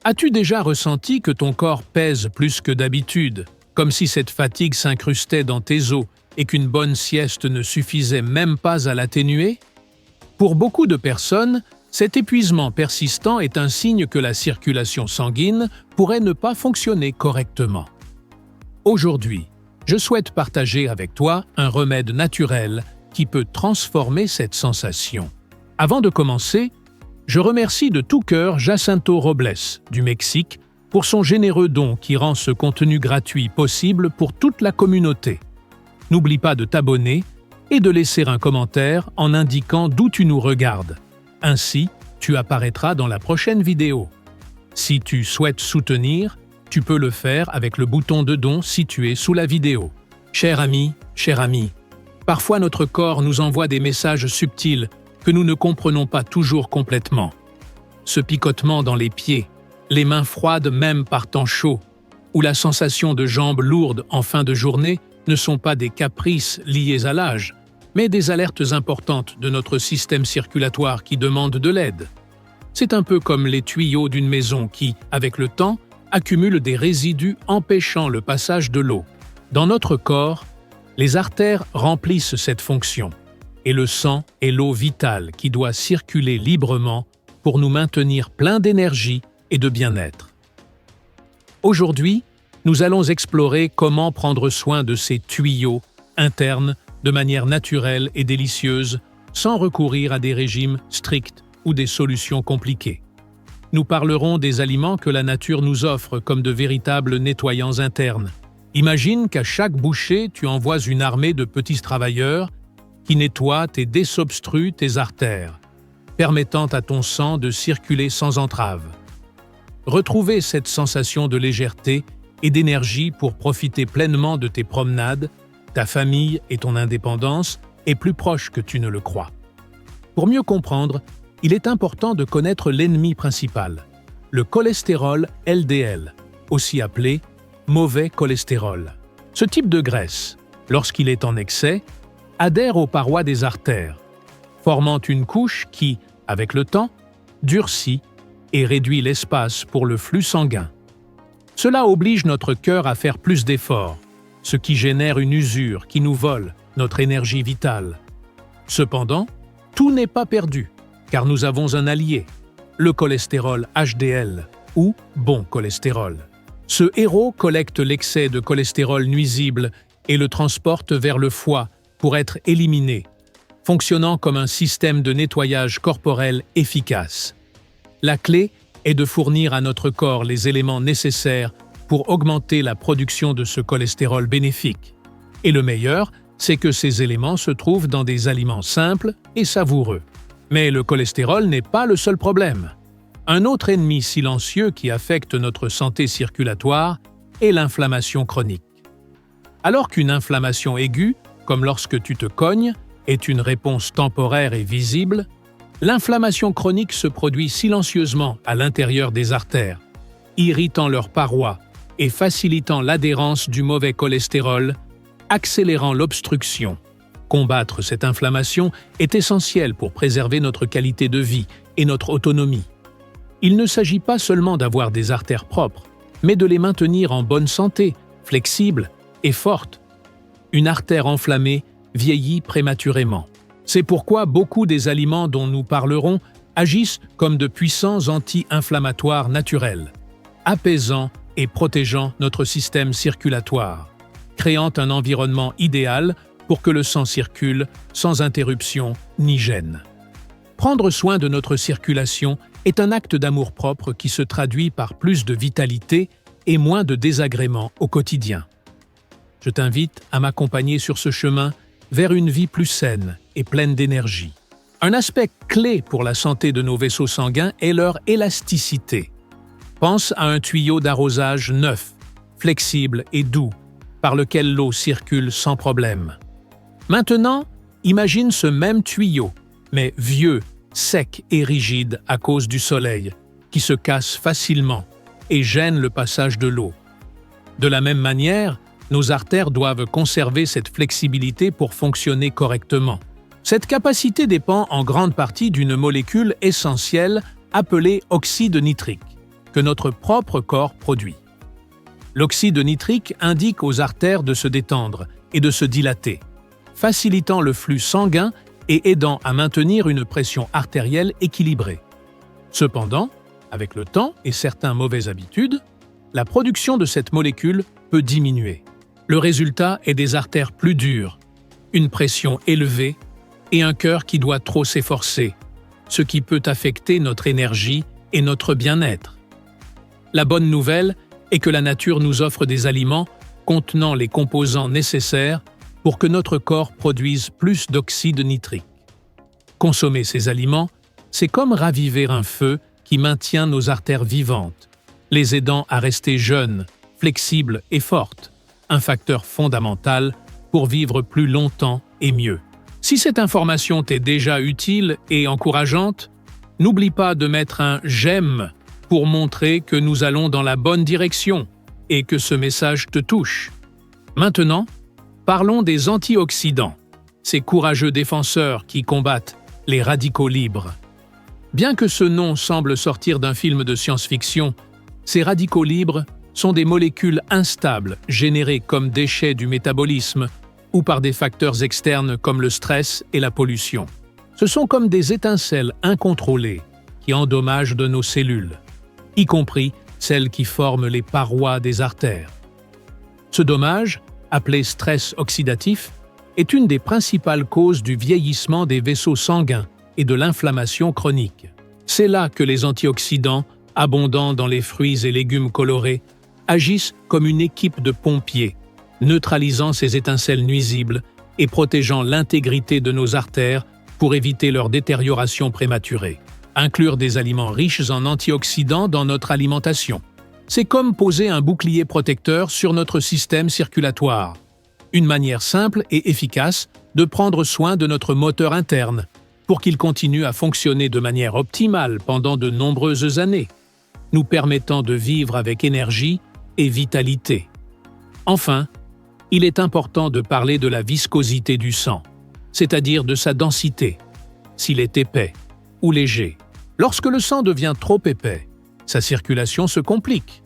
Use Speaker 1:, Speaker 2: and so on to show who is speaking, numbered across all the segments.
Speaker 1: As-tu déjà ressenti que ton corps pèse plus que d'habitude, comme si cette fatigue s'incrustait dans tes os et qu'une bonne sieste ne suffisait même pas à l'atténuer? Pour beaucoup de personnes, cet épuisement persistant est un signe que la circulation sanguine pourrait ne pas fonctionner correctement. Aujourd'hui, je souhaite partager avec toi un remède naturel qui peut transformer cette sensation. Avant de commencer, je remercie de tout cœur Jacinto Robles, du Mexique, pour son généreux don qui rend ce contenu gratuit possible pour toute la communauté. N'oublie pas de t'abonner et de laisser un commentaire en indiquant d'où tu nous regardes. Ainsi, tu apparaîtras dans la prochaine vidéo. Si tu souhaites soutenir, tu peux le faire avec le bouton de don situé sous la vidéo. Cher ami, parfois notre corps nous envoie des messages subtils que nous ne comprenons pas toujours complètement. Ce picotement dans les pieds, les mains froides même par temps chaud, ou la sensation de jambes lourdes en fin de journée ne sont pas des caprices liés à l'âge, mais des alertes importantes de notre système circulatoire qui demandent de l'aide. C'est un peu comme les tuyaux d'une maison qui, avec le temps, accumulent des résidus empêchant le passage de l'eau. Dans notre corps, les artères remplissent cette fonction, et le sang est l'eau vitale qui doit circuler librement pour nous maintenir pleins d'énergie et de bien-être. Aujourd'hui, nous allons explorer comment prendre soin de ces tuyaux internes de manière naturelle et délicieuse, sans recourir à des régimes stricts ou des solutions compliquées. Nous parlerons des aliments que la nature nous offre comme de véritables nettoyants internes. Imagine qu'à chaque bouchée, tu envoies une armée de petits travailleurs qui nettoient et désobstruent tes artères, permettant à ton sang de circuler sans entrave. Retrouver cette sensation de légèreté et d'énergie pour profiter pleinement de tes promenades, ta famille et ton indépendance est plus proche que tu ne le crois. Pour mieux comprendre, il est important de connaître l'ennemi principal, le cholestérol LDL, aussi appelé mauvais cholestérol. Ce type de graisse, lorsqu'il est en excès, adhère aux parois des artères, formant une couche qui, avec le temps, durcit et réduit l'espace pour le flux sanguin. Cela oblige notre cœur à faire plus d'efforts, ce qui génère une usure qui nous vole notre énergie vitale. Cependant, tout n'est pas perdu, car nous avons un allié, le cholestérol HDL, ou bon cholestérol. Ce héros collecte l'excès de cholestérol nuisible et le transporte vers le foie pour être éliminé, fonctionnant comme un système de nettoyage corporel efficace. La clé est de fournir à notre corps les éléments nécessaires pour augmenter la production de ce cholestérol bénéfique. Et le meilleur, c'est que ces éléments se trouvent dans des aliments simples et savoureux. Mais le cholestérol n'est pas le seul problème. Un autre ennemi silencieux qui affecte notre santé circulatoire est l'inflammation chronique. Alors qu'une inflammation aiguë, comme lorsque tu te cognes, est une réponse temporaire et visible, l'inflammation chronique se produit silencieusement à l'intérieur des artères, irritant leurs parois et facilitant l'adhérence du mauvais cholestérol, accélérant l'obstruction. Combattre cette inflammation est essentiel pour préserver notre qualité de vie et notre autonomie. Il ne s'agit pas seulement d'avoir des artères propres, mais de les maintenir en bonne santé, flexibles et fortes. Une artère enflammée vieillit prématurément. C'est pourquoi beaucoup des aliments dont nous parlerons agissent comme de puissants anti-inflammatoires naturels, apaisant et protégeant notre système circulatoire, créant un environnement idéal pour que le sang circule sans interruption ni gêne. Prendre soin de notre circulation est un acte d'amour-propre qui se traduit par plus de vitalité et moins de désagréments au quotidien. Je t'invite à m'accompagner sur ce chemin vers une vie plus saine et pleine d'énergie. Un aspect clé pour la santé de nos vaisseaux sanguins est leur élasticité. Pense à un tuyau d'arrosage neuf, flexible et doux, par lequel l'eau circule sans problème. Maintenant, imagine ce même tuyau, mais vieux, sec et rigide à cause du soleil, qui se casse facilement et gêne le passage de l'eau. De la même manière, nos artères doivent conserver cette flexibilité pour fonctionner correctement. Cette capacité dépend en grande partie d'une molécule essentielle appelée oxyde nitrique, que notre propre corps produit. L'oxyde nitrique indique aux artères de se détendre et de se dilater, facilitant le flux sanguin et aidant à maintenir une pression artérielle équilibrée. Cependant, avec le temps et certaines mauvaises habitudes, la production de cette molécule peut diminuer. Le résultat est des artères plus dures, une pression élevée et un cœur qui doit trop s'efforcer, ce qui peut affecter notre énergie et notre bien-être. La bonne nouvelle est que la nature nous offre des aliments contenant les composants nécessaires pour que notre corps produise plus d'oxyde nitrique. Consommer ces aliments, c'est comme raviver un feu qui maintient nos artères vivantes, les aidant à rester jeunes, flexibles et fortes, un facteur fondamental pour vivre plus longtemps et mieux. Si cette information t'est déjà utile et encourageante, n'oublie pas de mettre un « j'aime » pour montrer que nous allons dans la bonne direction et que ce message te touche. Maintenant, parlons des antioxydants, ces courageux défenseurs qui combattent les radicaux libres. Bien que ce nom semble sortir d'un film de science-fiction, ces radicaux libres sont des molécules instables générées comme déchets du métabolisme ou par des facteurs externes comme le stress et la pollution. Ce sont comme des étincelles incontrôlées qui endommagent de nos cellules, y compris celles qui forment les parois des artères. Ce dommage, appelé stress oxydatif, est une des principales causes du vieillissement des vaisseaux sanguins et de l'inflammation chronique. C'est là que les antioxydants, abondants dans les fruits et légumes colorés, agissent comme une équipe de pompiers, neutralisant ces étincelles nuisibles et protégeant l'intégrité de nos artères pour éviter leur détérioration prématurée. Inclure des aliments riches en antioxydants dans notre alimentation, c'est comme poser un bouclier protecteur sur notre système circulatoire. Une manière simple et efficace de prendre soin de notre moteur interne pour qu'il continue à fonctionner de manière optimale pendant de nombreuses années, nous permettant de vivre avec énergie et vitalité. Enfin, il est important de parler de la viscosité du sang, c'est-à-dire de sa densité, s'il est épais ou léger. Lorsque le sang devient trop épais, sa circulation se complique,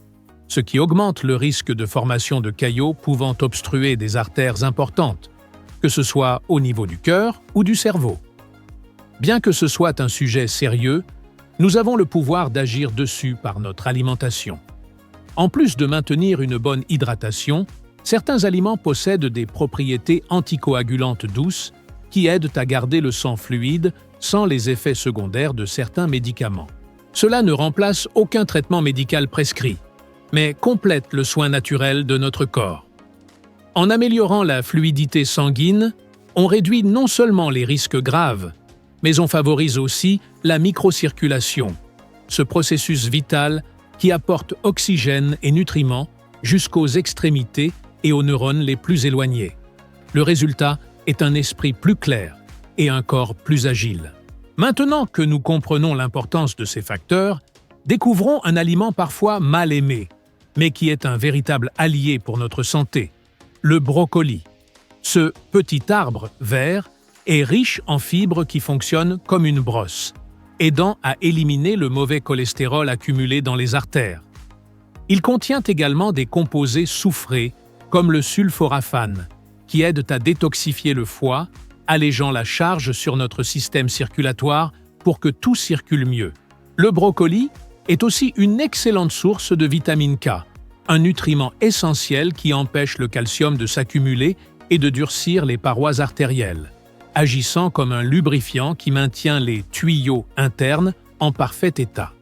Speaker 1: ce qui augmente le risque de formation de caillots pouvant obstruer des artères importantes, que ce soit au niveau du cœur ou du cerveau. Bien que ce soit un sujet sérieux, nous avons le pouvoir d'agir dessus par notre alimentation. En plus de maintenir une bonne hydratation, certains aliments possèdent des propriétés anticoagulantes douces qui aident à garder le sang fluide sans les effets secondaires de certains médicaments. Cela ne remplace aucun traitement médical prescrit, mais complète le soin naturel de notre corps. En améliorant la fluidité sanguine, on réduit non seulement les risques graves, mais on favorise aussi la microcirculation, ce processus vital qui apporte oxygène et nutriments jusqu'aux extrémités et aux neurones les plus éloignés. Le résultat est un esprit plus clair et un corps plus agile. Maintenant que nous comprenons l'importance de ces facteurs, découvrons un aliment parfois mal aimé, mais qui est un véritable allié pour notre santé, le brocoli. Ce petit arbre vert est riche en fibres qui fonctionnent comme une brosse, aidant à éliminer le mauvais cholestérol accumulé dans les artères. Il contient également des composés soufrés, comme le sulforaphane, qui aident à détoxifier le foie, allégeant la charge sur notre système circulatoire pour que tout circule mieux. Le brocoli est aussi une excellente source de vitamine K, un nutriment essentiel qui empêche le calcium de s'accumuler et de durcir les parois artérielles, agissant comme un lubrifiant qui maintient les tuyaux internes en parfait état.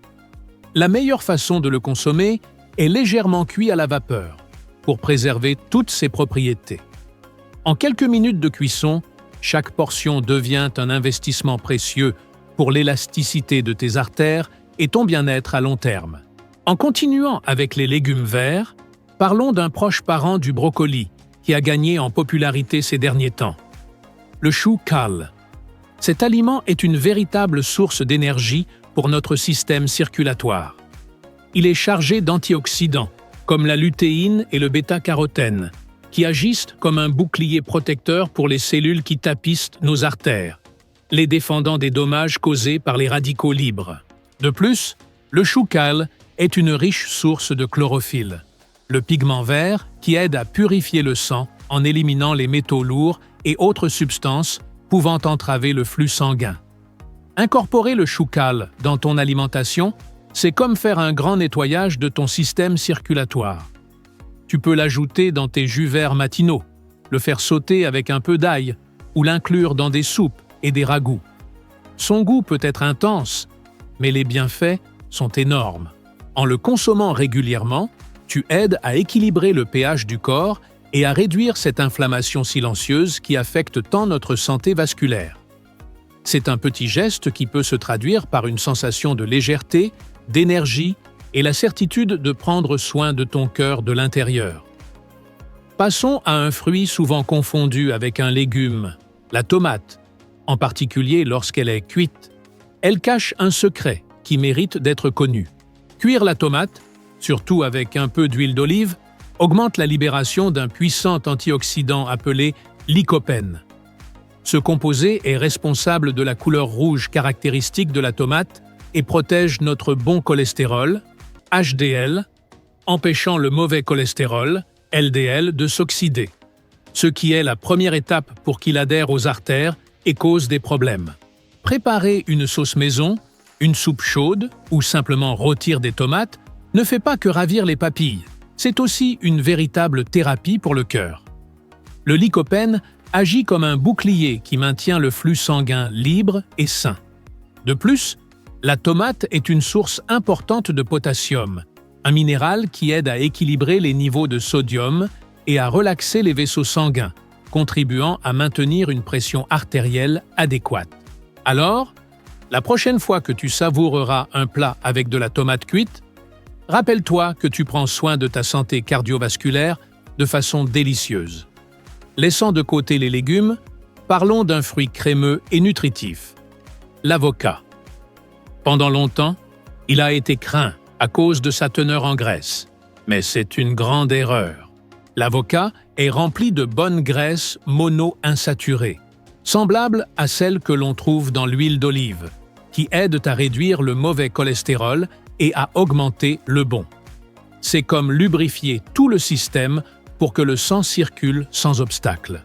Speaker 1: La meilleure façon de le consommer est légèrement cuit à la vapeur, pour préserver toutes ses propriétés. En quelques minutes de cuisson, chaque portion devient un investissement précieux pour l'élasticité de tes artères et ton bien-être à long terme. En continuant avec les légumes verts, parlons d'un proche parent du brocoli qui a gagné en popularité ces derniers temps. Le chou kale. Cet aliment est une véritable source d'énergie pour notre système circulatoire. Il est chargé d'antioxydants, comme la lutéine et le bêta-carotène, qui agissent comme un bouclier protecteur pour les cellules qui tapissent nos artères, les défendant des dommages causés par les radicaux libres. De plus, le chou kale est une riche source de chlorophylle, le pigment vert qui aide à purifier le sang en éliminant les métaux lourds et autres substances pouvant entraver le flux sanguin. Incorporer le choucal dans ton alimentation, c'est comme faire un grand nettoyage de ton système circulatoire. Tu peux l'ajouter dans tes jus verts matinaux, le faire sauter avec un peu d'ail ou l'inclure dans des soupes et des ragoûts. Son goût peut être intense, mais les bienfaits sont énormes. En le consommant régulièrement, tu aides à équilibrer le pH du corps et à réduire cette inflammation silencieuse qui affecte tant notre santé vasculaire. C'est un petit geste qui peut se traduire par une sensation de légèreté, d'énergie et la certitude de prendre soin de ton cœur de l'intérieur. Passons à un fruit souvent confondu avec un légume, la tomate, en particulier lorsqu'elle est cuite. Elle cache un secret qui mérite d'être connu. Cuire la tomate, surtout avec un peu d'huile d'olive, augmente la libération d'un puissant antioxydant appelé lycopène. Ce composé est responsable de la couleur rouge caractéristique de la tomate et protège notre bon cholestérol, HDL, empêchant le mauvais cholestérol, LDL, de s'oxyder, ce qui est la première étape pour qu'il adhère aux artères et cause des problèmes. Préparer une sauce maison, une soupe chaude ou simplement rôtir des tomates ne fait pas que ravir les papilles, c'est aussi une véritable thérapie pour le cœur. Le lycopène agit comme un bouclier qui maintient le flux sanguin libre et sain. De plus, la tomate est une source importante de potassium, un minéral qui aide à équilibrer les niveaux de sodium et à relaxer les vaisseaux sanguins, contribuant à maintenir une pression artérielle adéquate. Alors, la prochaine fois que tu savoureras un plat avec de la tomate cuite, rappelle-toi que tu prends soin de ta santé cardiovasculaire de façon délicieuse. Laissant de côté les légumes, parlons d'un fruit crémeux et nutritif, l'avocat. Pendant longtemps, il a été craint à cause de sa teneur en graisse, mais c'est une grande erreur. L'avocat est rempli de bonnes graisses mono-insaturées, semblables à celles que l'on trouve dans l'huile d'olive, qui aident à réduire le mauvais cholestérol et à augmenter le bon. C'est comme lubrifier tout le système pour que le sang circule sans obstacle.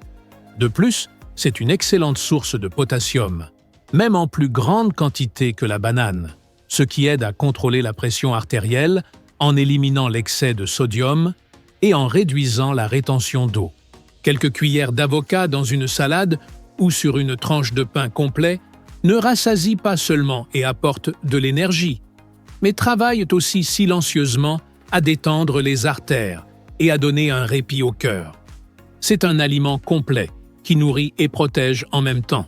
Speaker 1: De plus, c'est une excellente source de potassium, même en plus grande quantité que la banane, ce qui aide à contrôler la pression artérielle en éliminant l'excès de sodium et en réduisant la rétention d'eau. Quelques cuillères d'avocat dans une salade ou sur une tranche de pain complet ne rassasient pas seulement et apportent de l'énergie, mais travaillent aussi silencieusement à détendre les artères et à donner un répit au cœur. C'est un aliment complet qui nourrit et protège en même temps.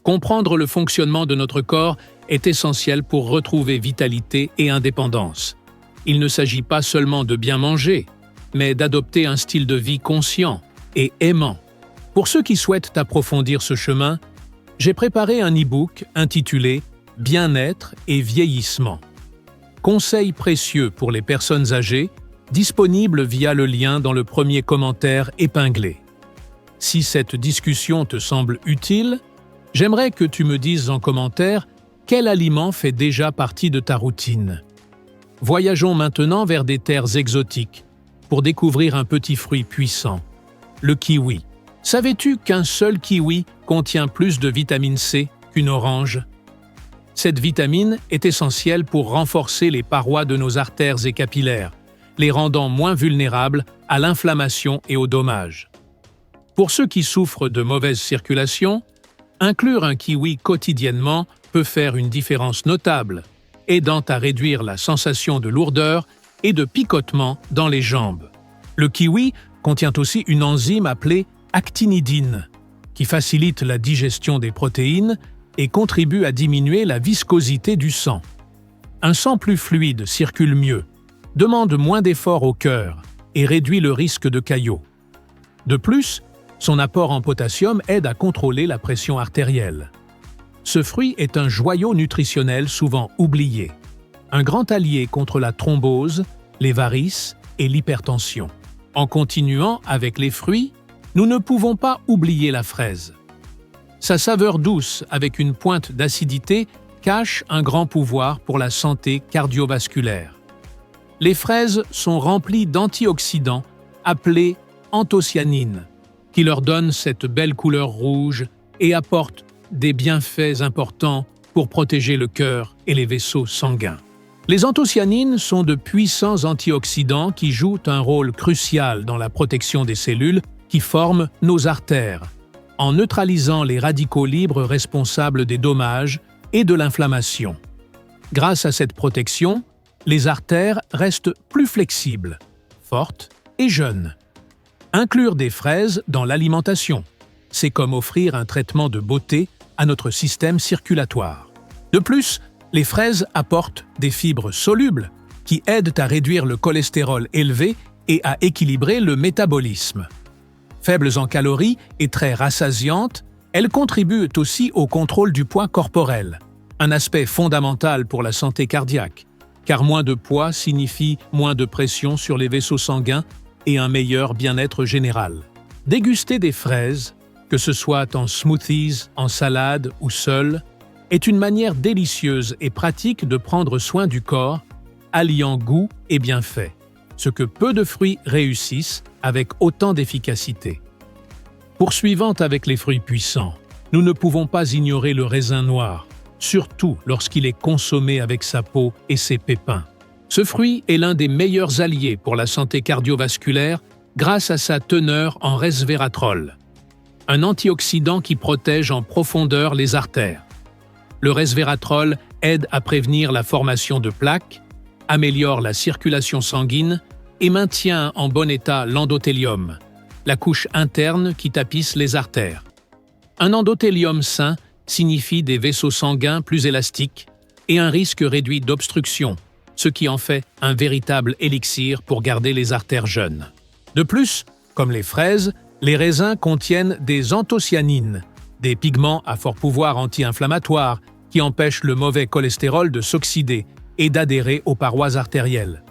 Speaker 1: Comprendre le fonctionnement de notre corps est essentiel pour retrouver vitalité et indépendance. Il ne s'agit pas seulement de bien manger, mais d'adopter un style de vie conscient et aimant. Pour ceux qui souhaitent approfondir ce chemin, j'ai préparé un e-book intitulé « Bien-être et vieillissement ». Conseils précieux pour les personnes âgées, disponible via le lien dans le premier commentaire épinglé. Si cette discussion te semble utile, j'aimerais que tu me dises en commentaire quel aliment fait déjà partie de ta routine. Voyageons maintenant vers des terres exotiques pour découvrir un petit fruit puissant, le kiwi. Savais-tu qu'un seul kiwi contient plus de vitamine C qu'une orange? Cette vitamine est essentielle pour renforcer les parois de nos artères et capillaires, les rendant moins vulnérables à l'inflammation et aux dommages. Pour ceux qui souffrent de mauvaise circulation, inclure un kiwi quotidiennement peut faire une différence notable, aidant à réduire la sensation de lourdeur et de picotement dans les jambes. Le kiwi contient aussi une enzyme appelée actinidine, qui facilite la digestion des protéines et contribue à diminuer la viscosité du sang. Un sang plus fluide circule mieux, demande moins d'efforts au cœur et réduit le risque de caillots. De plus, son apport en potassium aide à contrôler la pression artérielle. Ce fruit est un joyau nutritionnel souvent oublié, un grand allié contre la thrombose, les varices et l'hypertension. En continuant avec les fruits, nous ne pouvons pas oublier la fraise. Sa saveur douce avec une pointe d'acidité cache un grand pouvoir pour la santé cardiovasculaire. Les fraises sont remplies d'antioxydants appelés anthocyanines, qui leur donnent cette belle couleur rouge et apportent des bienfaits importants pour protéger le cœur et les vaisseaux sanguins. Les anthocyanines sont de puissants antioxydants qui jouent un rôle crucial dans la protection des cellules qui forment nos artères, en neutralisant les radicaux libres responsables des dommages et de l'inflammation. Grâce à cette protection, les artères restent plus flexibles, fortes et jeunes. Inclure des fraises dans l'alimentation, c'est comme offrir un traitement de beauté à notre système circulatoire. De plus, les fraises apportent des fibres solubles qui aident à réduire le cholestérol élevé et à équilibrer le métabolisme. Faibles en calories et très rassasiantes, elles contribuent aussi au contrôle du poids corporel, un aspect fondamental pour la santé cardiaque, car moins de poids signifie moins de pression sur les vaisseaux sanguins et un meilleur bien-être général. Déguster des fraises, que ce soit en smoothies, en salade ou seul, est une manière délicieuse et pratique de prendre soin du corps, alliant goût et bienfaits, ce que peu de fruits réussissent avec autant d'efficacité. Poursuivant avec les fruits puissants, nous ne pouvons pas ignorer le raisin noir, surtout lorsqu'il est consommé avec sa peau et ses pépins. Ce fruit est l'un des meilleurs alliés pour la santé cardiovasculaire grâce à sa teneur en resveratrol, un antioxydant qui protège en profondeur les artères. Le resveratrol aide à prévenir la formation de plaques, améliore la circulation sanguine et maintient en bon état l'endothélium, la couche interne qui tapisse les artères. Un endothélium sain signifie des vaisseaux sanguins plus élastiques et un risque réduit d'obstruction, ce qui en fait un véritable élixir pour garder les artères jeunes. De plus, comme les fraises, les raisins contiennent des anthocyanines, des pigments à fort pouvoir anti-inflammatoire qui empêchent le mauvais cholestérol de s'oxyder et d'adhérer aux parois artérielles.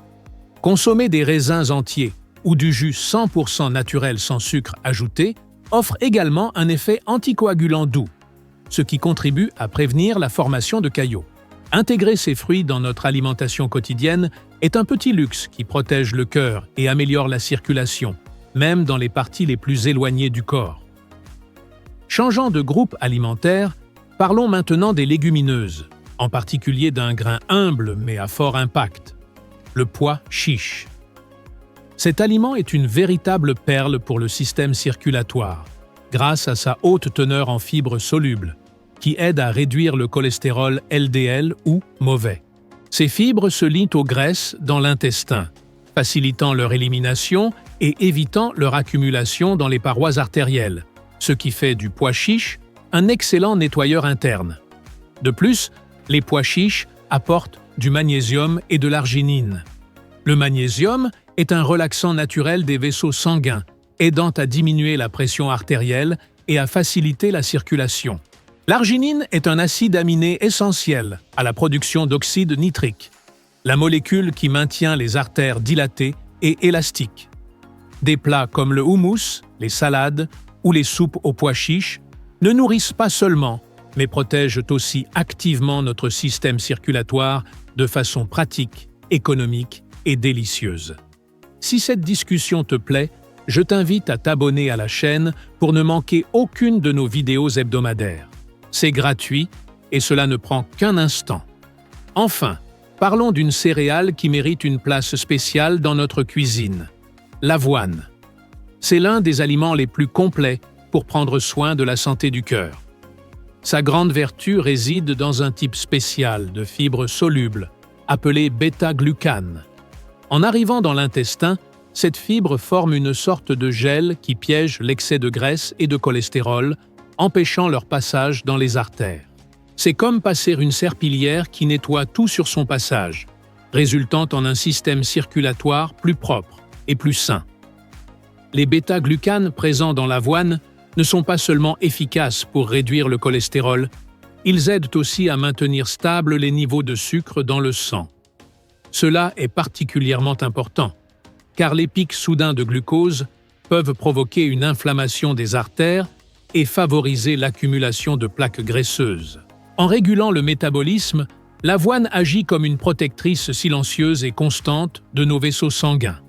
Speaker 1: Consommer des raisins entiers ou du jus 100% naturel sans sucre ajouté offre également un effet anticoagulant doux, ce qui contribue à prévenir la formation de caillots. Intégrer ces fruits dans notre alimentation quotidienne est un petit luxe qui protège le cœur et améliore la circulation, même dans les parties les plus éloignées du corps. Changeant de groupe alimentaire, parlons maintenant des légumineuses, en particulier d'un grain humble mais à fort impact, le pois chiche. Cet aliment est une véritable perle pour le système circulatoire, grâce à sa haute teneur en fibres solubles, qui aide à réduire le cholestérol LDL ou mauvais. Ces fibres se lient aux graisses dans l'intestin, facilitant leur élimination et évitant leur accumulation dans les parois artérielles, ce qui fait du pois chiche un excellent nettoyeur interne. De plus, les pois chiches apportent du magnésium et de l'arginine. Le magnésium est un relaxant naturel des vaisseaux sanguins, aidant à diminuer la pression artérielle et à faciliter la circulation. L'arginine est un acide aminé essentiel à la production d'oxyde nitrique, la molécule qui maintient les artères dilatées et élastiques. Des plats comme le houmous, les salades ou les soupes aux pois chiches ne nourrissent pas seulement, mais protègent aussi activement notre système circulatoire de façon pratique, économique et délicieuse. Si cette discussion te plaît, je t'invite à t'abonner à la chaîne pour ne manquer aucune de nos vidéos hebdomadaires. C'est gratuit et cela ne prend qu'un instant. Enfin, parlons d'une céréale qui mérite une place spéciale dans notre cuisine, l'avoine. C'est l'un des aliments les plus complets pour prendre soin de la santé du cœur. Sa grande vertu réside dans un type spécial de fibres solubles, appelé bêta-glucane. En arrivant dans l'intestin, cette fibre forme une sorte de gel qui piège l'excès de graisse et de cholestérol, empêchant leur passage dans les artères. C'est comme passer une serpillière qui nettoie tout sur son passage, résultant en un système circulatoire plus propre et plus sain. Les bêta-glucanes présents dans l'avoine ne sont pas seulement efficaces pour réduire le cholestérol, ils aident aussi à maintenir stables les niveaux de sucre dans le sang. Cela est particulièrement important, car les pics soudains de glucose peuvent provoquer une inflammation des artères et favoriser l'accumulation de plaques graisseuses. En régulant le métabolisme, L'avoine agit comme une protectrice silencieuse et constante de nos vaisseaux sanguins.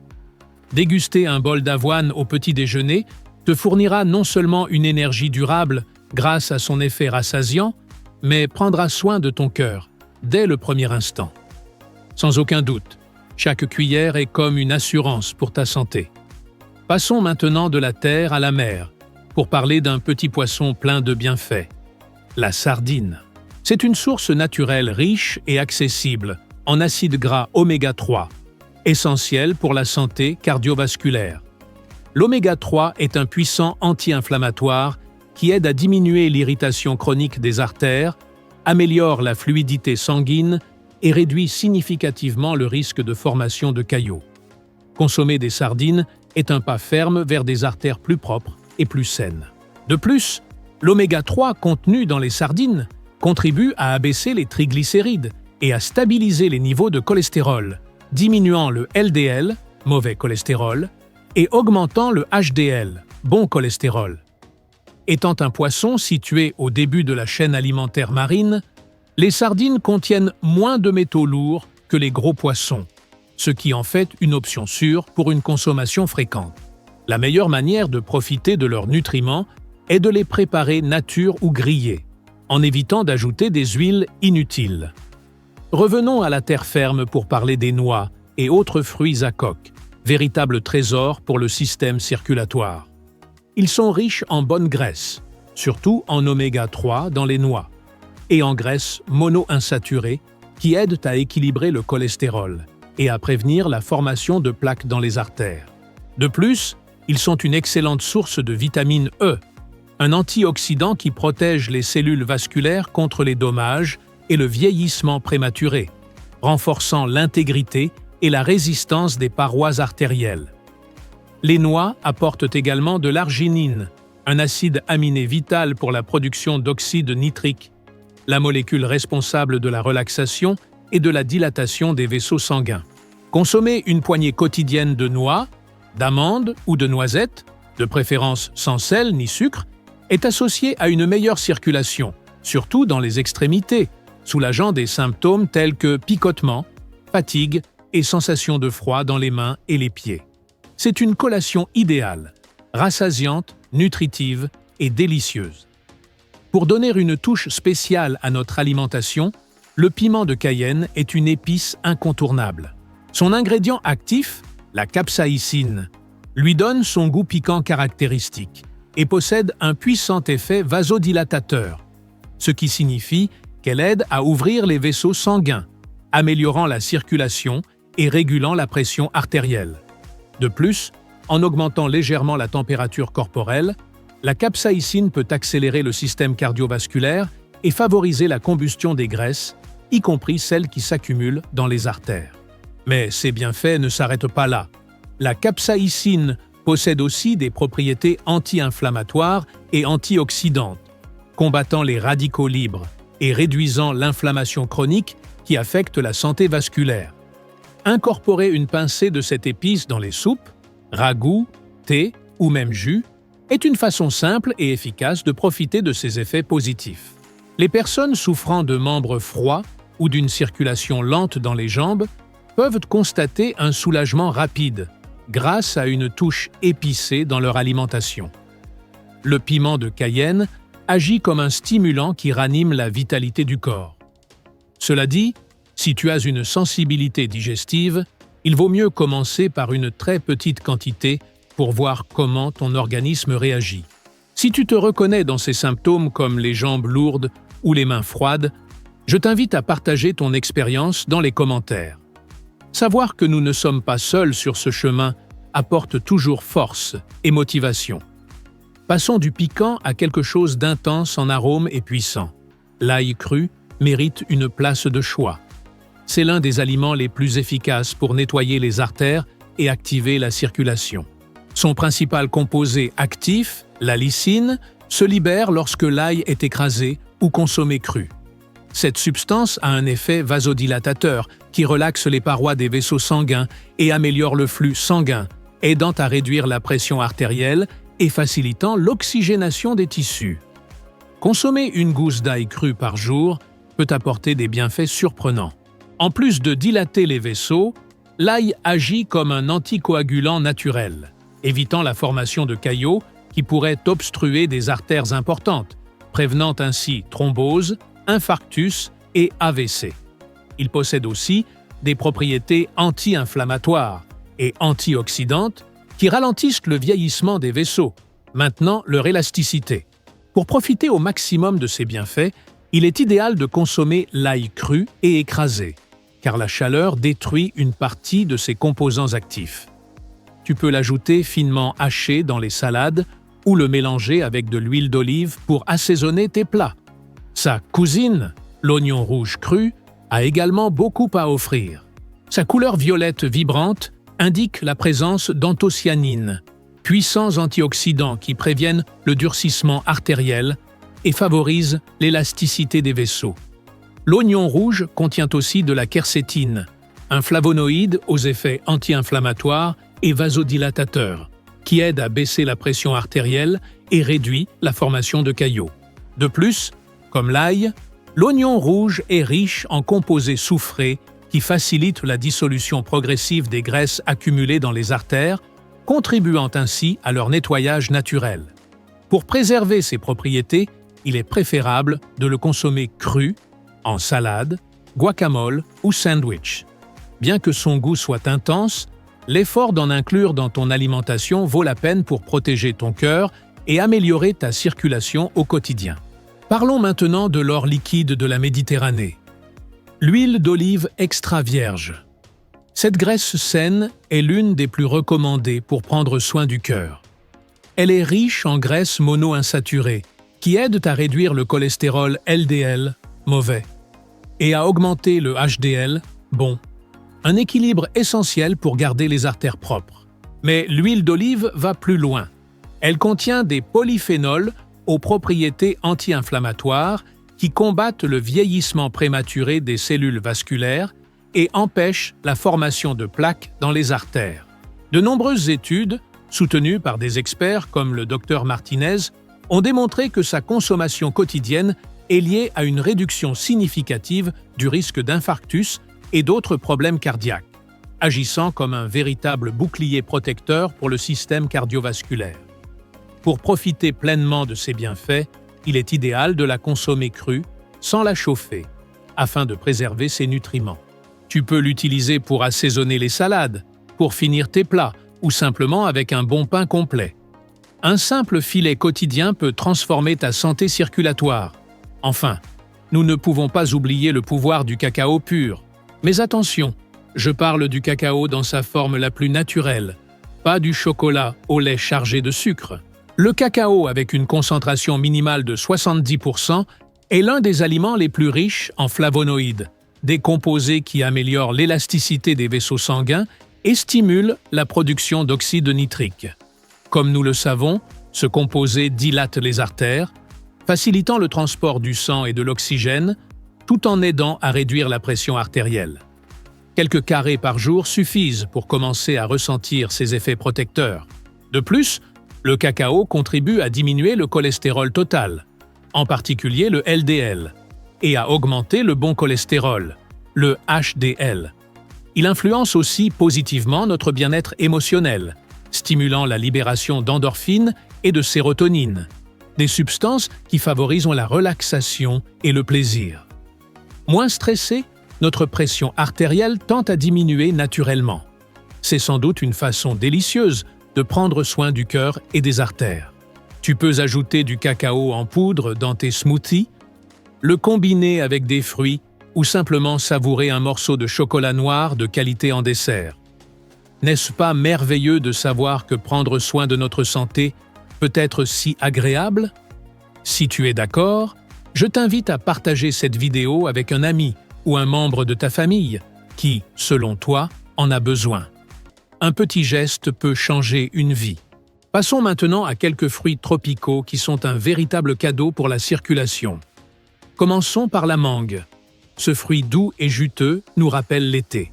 Speaker 1: Déguster un bol d'avoine au petit déjeuner te fournira non seulement une énergie durable grâce à son effet rassasiant, mais prendra soin de ton cœur dès le premier instant. Sans aucun doute, chaque cuillère est comme une assurance pour ta santé. Passons maintenant de la terre à la mer pour parler d'un petit poisson plein de bienfaits, la sardine. C'est une source naturelle riche et accessible en acides gras oméga 3, essentielle pour la santé cardiovasculaire. L'oméga 3 est un puissant anti-inflammatoire qui aide à diminuer l'irritation chronique des artères, améliore la fluidité sanguine et réduit significativement le risque de formation de caillots. Consommer des sardines est un pas ferme vers des artères plus propres et plus saines. De plus, l'oméga 3 contenu dans les sardines contribue à abaisser les triglycérides et à stabiliser les niveaux de cholestérol, diminuant le LDL, mauvais cholestérol, et augmentant le HDL, bon cholestérol. Étant un poisson situé au début de la chaîne alimentaire marine, les sardines contiennent moins de métaux lourds que les gros poissons, ce qui en fait une option sûre pour une consommation fréquente. La meilleure manière de profiter de leurs nutriments est de les préparer nature ou grillés, en évitant d'ajouter des huiles inutiles. Revenons à la terre ferme pour parler des noix et autres fruits à coque, véritables trésors pour le système circulatoire. Ils sont riches en bonnes graisses, surtout en oméga 3 dans les noix, et en graisses monoinsaturées qui aident à équilibrer le cholestérol et à prévenir la formation de plaques dans les artères. De plus, ils sont une excellente source de vitamine E, un antioxydant qui protège les cellules vasculaires contre les dommages et le vieillissement prématuré, renforçant l'intégrité et la résistance des parois artérielles. Les noix apportent également de l'arginine, un acide aminé vital pour la production d'oxyde nitrique, la molécule responsable de la relaxation et de la dilatation des vaisseaux sanguins. Consommer une poignée quotidienne de noix, d'amandes ou de noisettes, de préférence sans sel ni sucre, est associé à une meilleure circulation, surtout dans les extrémités, soulageant des symptômes tels que picotements, fatigue et sensation de froid dans les mains et les pieds. C'est une collation idéale, rassasiante, nutritive et délicieuse. Pour donner une touche spéciale à notre alimentation, le piment de Cayenne est une épice incontournable. Son ingrédient actif, la capsaïcine, lui donne son goût piquant caractéristique et possède un puissant effet vasodilatateur, ce qui signifie qu'elle aide à ouvrir les vaisseaux sanguins, améliorant la circulation et régulant la pression artérielle. De plus, en augmentant légèrement la température corporelle, la capsaïcine peut accélérer le système cardiovasculaire et favoriser la combustion des graisses, y compris celles qui s'accumulent dans les artères. Mais ces bienfaits ne s'arrêtent pas là. La capsaïcine possède aussi des propriétés anti-inflammatoires et antioxydantes, combattant les radicaux libres et réduisant l'inflammation chronique qui affecte la santé vasculaire. Incorporer une pincée de cette épice dans les soupes, ragoûts, thé ou même jus est une façon simple et efficace de profiter de ces effets positifs. Les personnes souffrant de membres froids ou d'une circulation lente dans les jambes peuvent constater un soulagement rapide grâce à une touche épicée dans leur alimentation. Le piment de Cayenne agit comme un stimulant qui ranime la vitalité du corps. Cela dit, si tu as une sensibilité digestive, il vaut mieux commencer par une très petite quantité pour voir comment ton organisme réagit. Si tu te reconnais dans ces symptômes comme les jambes lourdes ou les mains froides, je t'invite à partager ton expérience dans les commentaires. Savoir que nous ne sommes pas seuls sur ce chemin apporte toujours force et motivation. Passons du piquant à quelque chose d'intense en arôme et puissant. L'ail cru mérite une place de choix. C'est l'un des aliments les plus efficaces pour nettoyer les artères et activer la circulation. Son principal composé actif, la lysine, se libère lorsque l'ail est écrasé ou consommé cru. Cette substance a un effet vasodilatateur qui relaxe les parois des vaisseaux sanguins et améliore le flux sanguin, aidant à réduire la pression artérielle et facilitant l'oxygénation des tissus. Consommer une gousse d'ail cru par jour peut apporter des bienfaits surprenants. En plus de dilater les vaisseaux, l'ail agit comme un anticoagulant naturel, évitant la formation de caillots qui pourraient obstruer des artères importantes, prévenant ainsi thrombose, infarctus et AVC. Il possède aussi des propriétés anti-inflammatoires et antioxydantes qui ralentissent le vieillissement des vaisseaux, maintenant leur élasticité. Pour profiter au maximum de ces bienfaits, il est idéal de consommer l'ail cru et écrasé, car la chaleur détruit une partie de ses composants actifs. Tu peux l'ajouter finement haché dans les salades ou le mélanger avec de l'huile d'olive pour assaisonner tes plats. Sa cousine, l'oignon rouge cru, a également beaucoup à offrir. Sa couleur violette vibrante indique la présence d'anthocyanines, puissants antioxydants qui préviennent le durcissement artériel et favorisent l'élasticité des vaisseaux. L'oignon rouge contient aussi de la quercétine, un flavonoïde aux effets anti-inflammatoires et vasodilatateurs, qui aide à baisser la pression artérielle et réduit la formation de caillots. De plus, comme l'ail, l'oignon rouge est riche en composés soufrés qui facilitent la dissolution progressive des graisses accumulées dans les artères, contribuant ainsi à leur nettoyage naturel. Pour préserver ses propriétés, il est préférable de le consommer cru, en salade, guacamole ou sandwich. Bien que son goût soit intense, l'effort d'en inclure dans ton alimentation vaut la peine pour protéger ton cœur et améliorer ta circulation au quotidien. Parlons maintenant de l'or liquide de la Méditerranée. L'huile d'olive extra vierge. Cette graisse saine est l'une des plus recommandées pour prendre soin du cœur. Elle est riche en graisses monoinsaturées qui aident à réduire le cholestérol LDL, mauvais, et à augmenter le HDL, bon. Un équilibre essentiel pour garder les artères propres. Mais l'huile d'olive va plus loin. Elle contient des polyphénols aux propriétés anti-inflammatoires qui combattent le vieillissement prématuré des cellules vasculaires et empêchent la formation de plaques dans les artères. De nombreuses études, soutenues par des experts comme le Dr Martinez, ont démontré que sa consommation quotidienne est liée à une réduction significative du risque d'infarctus et d'autres problèmes cardiaques, agissant comme un véritable bouclier protecteur pour le système cardiovasculaire. Pour profiter pleinement de ses bienfaits, il est idéal de la consommer crue, sans la chauffer, afin de préserver ses nutriments. Tu peux l'utiliser pour assaisonner les salades, pour finir tes plats ou simplement avec un bon pain complet. Un simple filet quotidien peut transformer ta santé circulatoire. Enfin, nous ne pouvons pas oublier le pouvoir du cacao pur. Mais attention, je parle du cacao dans sa forme la plus naturelle, pas du chocolat au lait chargé de sucre. Le cacao avec une concentration minimale de 70% est l'un des aliments les plus riches en flavonoïdes, des composés qui améliorent l'élasticité des vaisseaux sanguins et stimulent la production d'oxyde nitrique. Comme nous le savons, ce composé dilate les artères, facilitant le transport du sang et de l'oxygène, tout en aidant à réduire la pression artérielle. Quelques carrés par jour suffisent pour commencer à ressentir ces effets protecteurs. De plus, le cacao contribue à diminuer le cholestérol total, en particulier le LDL, et à augmenter le bon cholestérol, le HDL. Il influence aussi positivement notre bien-être émotionnel, stimulant la libération d'endorphines et de sérotonine, des substances qui favorisent la relaxation et le plaisir. Moins stressé, notre pression artérielle tend à diminuer naturellement. C'est sans doute une façon délicieuse de prendre soin du cœur et des artères. Tu peux ajouter du cacao en poudre dans tes smoothies, le combiner avec des fruits ou simplement savourer un morceau de chocolat noir de qualité en dessert. N'est-ce pas merveilleux de savoir que prendre soin de notre santé peut être si agréable? Si tu es d'accord, je t'invite à partager cette vidéo avec un ami ou un membre de ta famille qui, selon toi, en a besoin. Un petit geste peut changer une vie. Passons maintenant à quelques fruits tropicaux qui sont un véritable cadeau pour la circulation. Commençons par la mangue. Ce fruit doux et juteux nous rappelle l'été.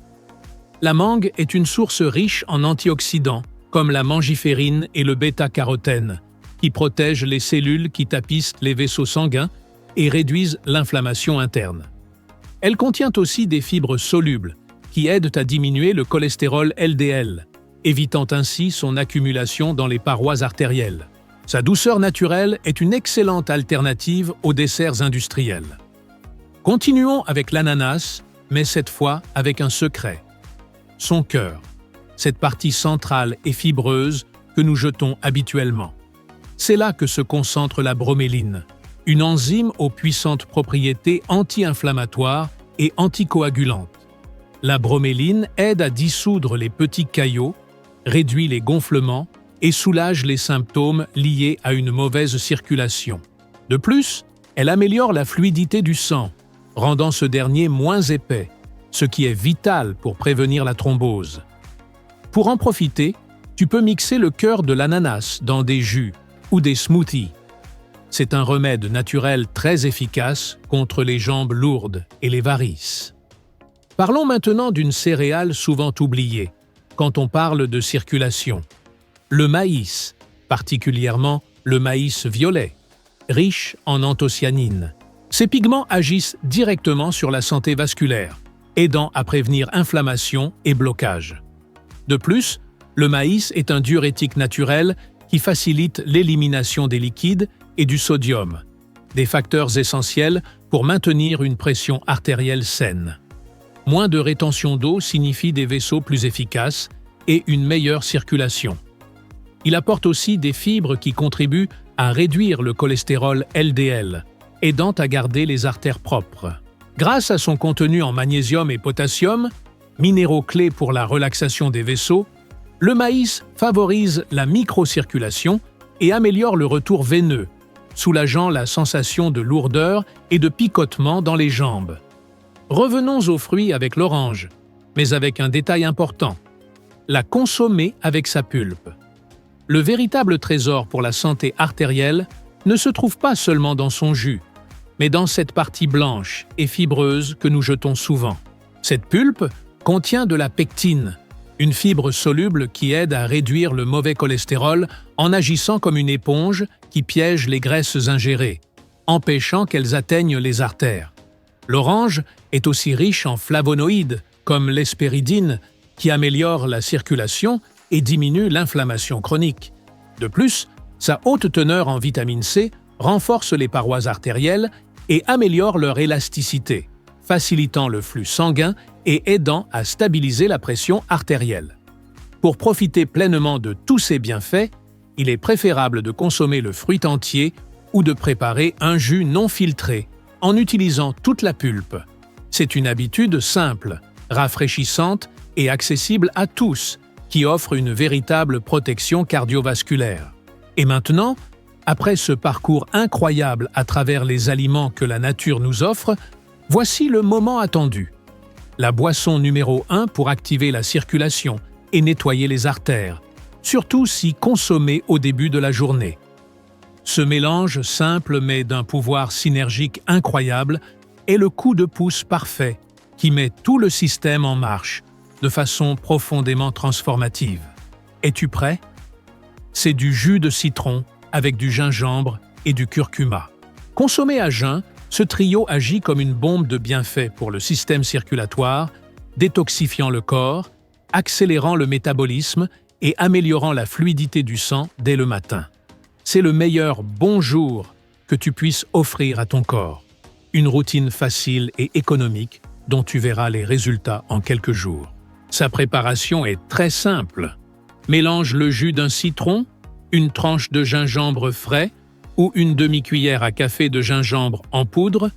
Speaker 1: La mangue est une source riche en antioxydants, comme la mangiférine et le bêta-carotène, qui protègent les cellules qui tapissent les vaisseaux sanguins et réduisent l'inflammation interne. Elle contient aussi des fibres solubles qui aident à diminuer le cholestérol LDL, évitant ainsi son accumulation dans les parois artérielles. Sa douceur naturelle est une excellente alternative aux desserts industriels. Continuons avec l'ananas, mais cette fois avec un secret. Son cœur, cette partie centrale et fibreuse que nous jetons habituellement. C'est là que se concentre la broméline, une enzyme aux puissantes propriétés anti-inflammatoires et anticoagulantes. La broméline aide à dissoudre les petits caillots, réduit les gonflements et soulage les symptômes liés à une mauvaise circulation. De plus, elle améliore la fluidité du sang, rendant ce dernier moins épais, ce qui est vital pour prévenir la thrombose. Pour en profiter, tu peux mixer le cœur de l'ananas dans des jus ou des smoothies. C'est un remède naturel très efficace contre les jambes lourdes et les varices. Parlons maintenant d'une céréale souvent oubliée quand on parle de circulation. Le maïs, particulièrement le maïs violet, riche en anthocyanines. Ces pigments agissent directement sur la santé vasculaire, aidant à prévenir inflammation et blocage. De plus, le maïs est un diurétique naturel qui facilite l'élimination des liquides et du sodium, des facteurs essentiels pour maintenir une pression artérielle saine. Moins de rétention d'eau signifie des vaisseaux plus efficaces et une meilleure circulation. Il apporte aussi des fibres qui contribuent à réduire le cholestérol LDL, aidant à garder les artères propres. Grâce à son contenu en magnésium et potassium, minéraux clés pour la relaxation des vaisseaux, le maïs favorise la microcirculation et améliore le retour veineux, soulageant la sensation de lourdeur et de picotement dans les jambes. Revenons aux fruits avec l'orange, mais avec un détail important. La consommer avec sa pulpe. Le véritable trésor pour la santé artérielle ne se trouve pas seulement dans son jus, mais dans cette partie blanche et fibreuse que nous jetons souvent. Cette pulpe contient de la pectine, une fibre soluble qui aide à réduire le mauvais cholestérol en agissant comme une éponge qui piège les graisses ingérées, empêchant qu'elles atteignent les artères. L'orange est aussi riche en flavonoïdes, comme l'hespéridine, qui améliore la circulation et diminue l'inflammation chronique. De plus, sa haute teneur en vitamine C renforce les parois artérielles et améliore leur élasticité, facilitant le flux sanguin et aidant à stabiliser la pression artérielle. Pour profiter pleinement de tous ces bienfaits, il est préférable de consommer le fruit entier ou de préparer un jus non filtré en utilisant toute la pulpe. C'est une habitude simple, rafraîchissante et accessible à tous, qui offre une véritable protection cardiovasculaire. Et maintenant, après ce parcours incroyable à travers les aliments que la nature nous offre, voici le moment attendu. La boisson numéro 1 pour activer la circulation et nettoyer les artères, surtout si consommée au début de la journée. Ce mélange simple mais d'un pouvoir synergique incroyable est le coup de pouce parfait qui met tout le système en marche de façon profondément transformative. Es-tu prêt? C'est du jus de citron avec du gingembre et du curcuma. Consommé à jeun, ce trio agit comme une bombe de bienfaits pour le système circulatoire, détoxifiant le corps, accélérant le métabolisme et améliorant la fluidité du sang dès le matin. C'est le meilleur bonjour que tu puisses offrir à ton corps. Une routine facile et économique dont tu verras les résultats en quelques jours. Sa préparation est très simple. Mélange le jus d'un citron, une tranche de gingembre frais ou une demi-cuillère à café de gingembre en poudre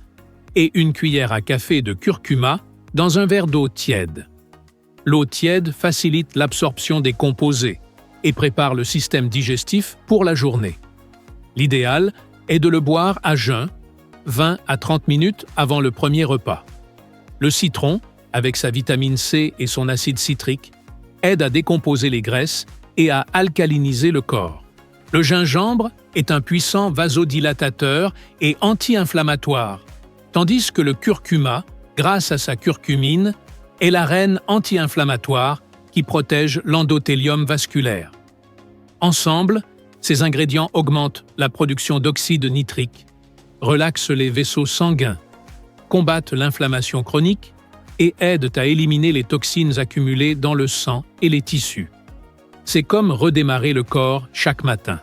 Speaker 1: et une cuillère à café de curcuma dans un verre d'eau tiède. L'eau tiède facilite l'absorption des composés et prépare le système digestif pour la journée. L'idéal est de le boire à jeun, 20 à 30 minutes avant le premier repas. Le citron, avec sa vitamine C et son acide citrique, aide à décomposer les graisses et à alcaliniser le corps. Le gingembre est un puissant vasodilatateur et anti-inflammatoire, tandis que le curcuma, grâce à sa curcumine, est la reine anti-inflammatoire qui protège l'endothélium vasculaire. Ensemble, ces ingrédients augmentent la production d'oxyde nitrique, relaxent les vaisseaux sanguins, combattent l'inflammation chronique et aident à éliminer les toxines accumulées dans le sang et les tissus. C'est comme redémarrer le corps chaque matin.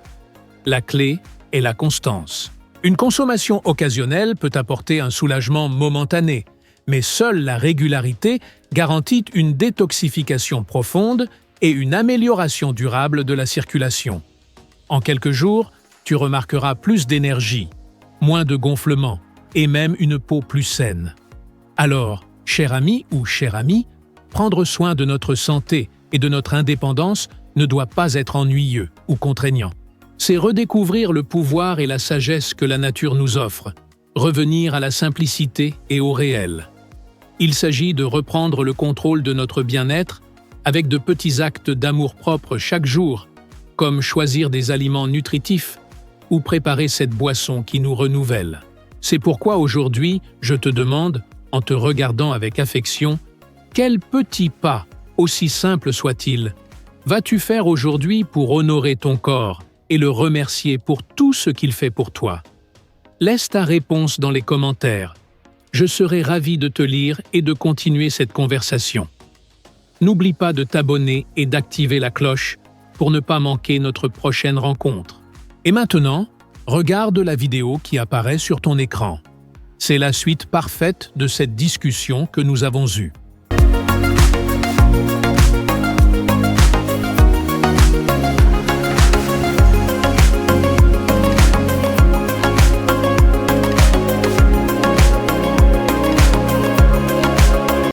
Speaker 1: La clé est la constance. Une consommation occasionnelle peut apporter un soulagement momentané, mais seule la régularité garantit une détoxification profonde et une amélioration durable de la circulation. En quelques jours, tu remarqueras plus d'énergie, moins de gonflement et même une peau plus saine. Alors, cher ami ou chère amie, prendre soin de notre santé et de notre indépendance ne doit pas être ennuyeux ou contraignant. C'est redécouvrir le pouvoir et la sagesse que la nature nous offre, revenir à la simplicité et au réel. Il s'agit de reprendre le contrôle de notre bien-être avec de petits actes d'amour-propre chaque jour, comme choisir des aliments nutritifs ou préparer cette boisson qui nous renouvelle. C'est pourquoi aujourd'hui, je te demande, en te regardant avec affection, quel petit pas, aussi simple soit-il, vas-tu faire aujourd'hui pour honorer ton corps et le remercier pour tout ce qu'il fait pour toi? Laisse ta réponse dans les commentaires. Je serai ravi de te lire et de continuer cette conversation. N'oublie pas de t'abonner et d'activer la cloche pour ne pas manquer notre prochaine rencontre. Et maintenant, regarde la vidéo qui apparaît sur ton écran. C'est la suite parfaite de cette discussion que nous avons eue.